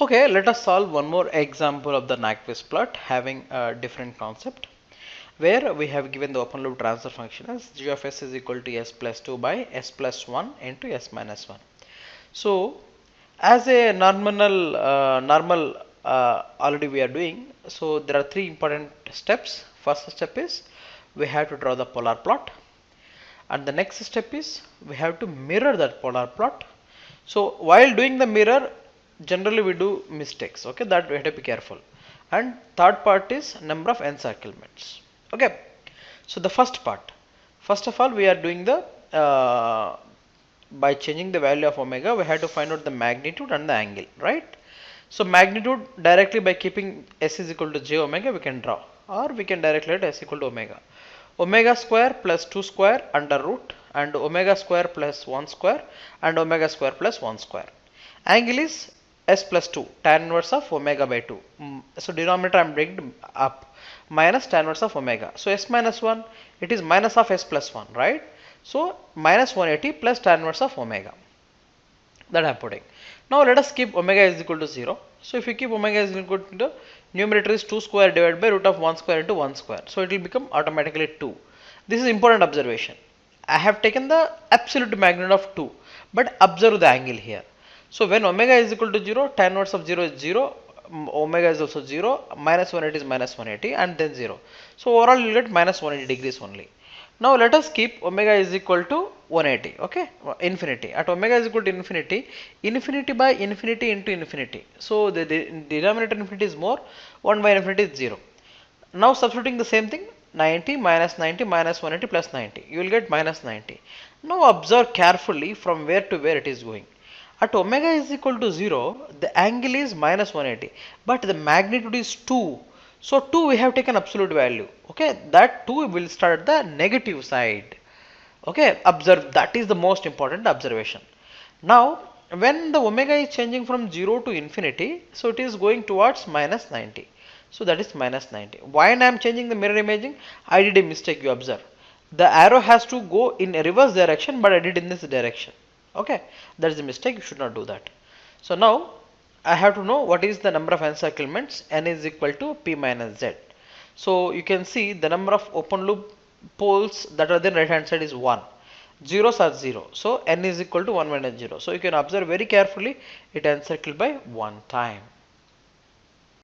Okay, let us solve one more example of the Nyquist plot having a different concept, where we have given the open loop transfer function as g of s is equal to s plus 2 by s plus 1 into s minus 1. So as a normal already we are doing, so there are three important steps. First step is we have to draw the polar plot, and the next step is we have to mirror that polar plot. So while doing the mirror, generally we do mistakes, okay, that we have to be careful. And third part is number of encirclements. Okay, so the first part, first of all we are doing the by changing the value of omega we have to find out the magnitude and the angle, right? So magnitude directly by keeping s is equal to j omega we can draw, or we can directly write s equal to omega. Omega square plus 2 square under root, and omega square plus 1 square, and omega square plus 1 square. Angle is s plus 2 tan inverse of omega by 2. So denominator I am bringing up, minus tan inverse of omega. So s minus 1, it is minus of s plus 1, right? So minus 180 plus tan inverse of omega, that I am putting. Now let us keep omega is equal to 0. So if you keep omega is equal to the numerator is 2 square divided by root of 1 square into 1 square. So it will become automatically 2. This is important observation. I have taken the absolute magnitude of 2, but observe the angle here. So when omega is equal to 0, tan inverse of 0 is 0, omega is also 0, minus 180 is minus 180, and then 0. So overall you will get minus 180 degrees only. Now let us keep omega is equal to 180, okay, infinity. At omega is equal to infinity, infinity by infinity into infinity. So the denominator infinity is more, 1 by infinity is 0. Now substituting the same thing, 90 minus 180 plus 90, you will get minus 90. Now observe carefully from where to where it is going. At omega is equal to 0, the angle is minus 180, but the magnitude is 2. So 2 we have taken absolute value, okay, that 2 will start at the negative side. Okay, observe, that is the most important observation. Now when the omega is changing from 0 to infinity, so it is going towards minus 90. So that is minus 90. Why I am changing the mirror imaging? I did a mistake, you observe. The arrow has to go in a reverse direction, but I did in this direction. Okay, that is a mistake, you should not do that. So now I have to know what is the number of encirclements. N is equal to p minus z. So you can see the number of open loop poles that are there right hand side is 1. Zeros are 0. So n is equal to 1 minus 0. So you can observe very carefully, it encircled by 1 time.